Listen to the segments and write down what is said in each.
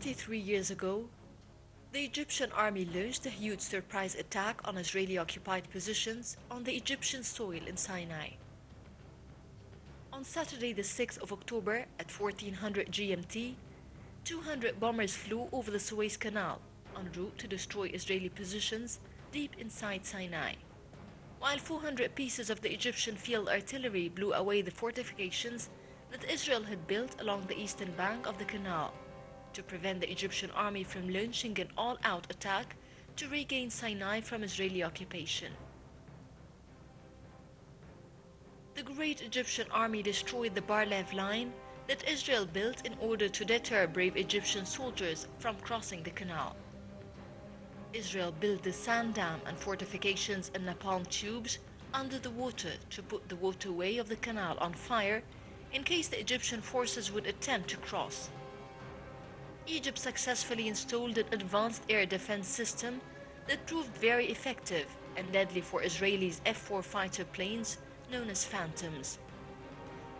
43 years ago, the Egyptian army launched a huge surprise attack on Israeli-occupied positions on the Egyptian soil in Sinai. On Saturday, the 6th of October at 1400 GMT, 200 bombers flew over the Suez Canal en route to destroy Israeli positions deep inside Sinai, while 400 pieces of the Egyptian field artillery blew away the fortifications that Israel had built along the eastern bank of the canal to prevent the Egyptian army from launching an all-out attack to regain Sinai from Israeli occupation. The great Egyptian army destroyed the Bar-Lev line that Israel built in order to deter brave Egyptian soldiers from crossing the canal. Israel built the sand dam and fortifications and napalm tubes under the water to put the waterway of the canal on fire in case the Egyptian forces would attempt to cross. Egypt successfully installed an advanced air defense system that proved very effective and deadly for Israelis' F-4 fighter planes known as Phantoms.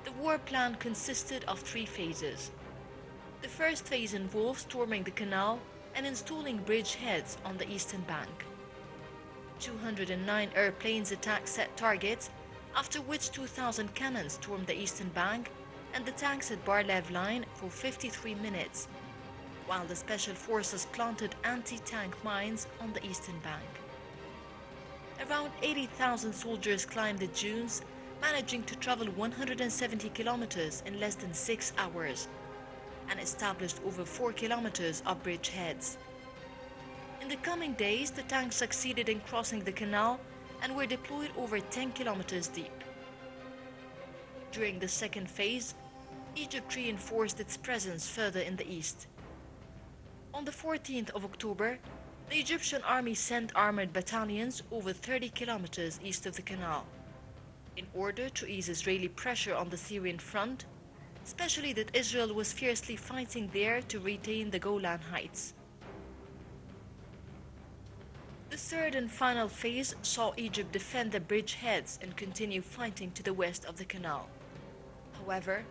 The war plan consisted of 3 phases. The first phase involved storming the canal and installing bridgeheads on the eastern bank. 209 airplanes attacked set targets, after which 2,000 cannons stormed the eastern bank and the tanks at Bar-Lev line for 53 minutes, while the special forces planted anti-tank mines on the eastern bank. Around 80,000 soldiers climbed the dunes, managing to travel 170 kilometers in less than 6 hours, and established over 4 kilometers of bridgeheads. In the coming days, the tanks succeeded in crossing the canal and were deployed over 10 kilometers deep. During the second phase, Egypt reinforced its presence further in the east. On the 14th of October, the Egyptian army sent armored battalions over 30 kilometers east of the canal in order to ease Israeli pressure on the Syrian front, especially that Israel was fiercely fighting there to retain the Golan Heights. The third and final phase saw Egypt defend the bridgeheads and continue fighting to the west of the canal. However,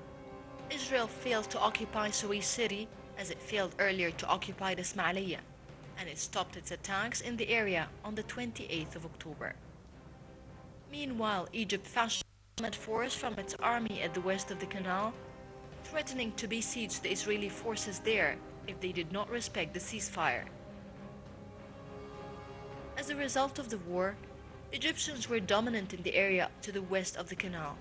Israel failed to occupy Suez City as it failed earlier to occupy the Ismailia, and it stopped its attacks in the area on the 28th of October. Meanwhile, Egypt fashioned a force from its army at the west of the canal, threatening to besiege the Israeli forces there if they did not respect the ceasefire. As a result of the war, Egyptians were dominant in the area to the west of the canal.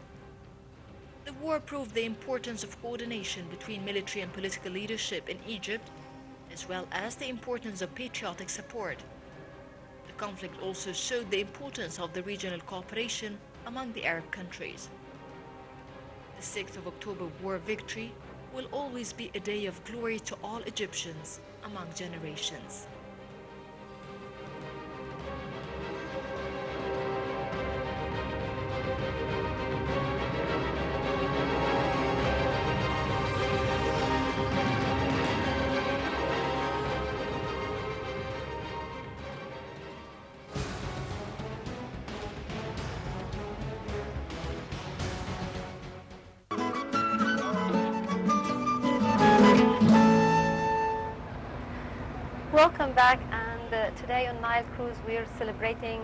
The war proved the importance of coordination between military and political leadership in Egypt, as well as the importance of patriotic support. The conflict also showed the importance of the regional cooperation among the Arab countries. The 6th of October war victory will always be a day of glory to all Egyptians among generations. Welcome back, and today on Nile Cruise we are celebrating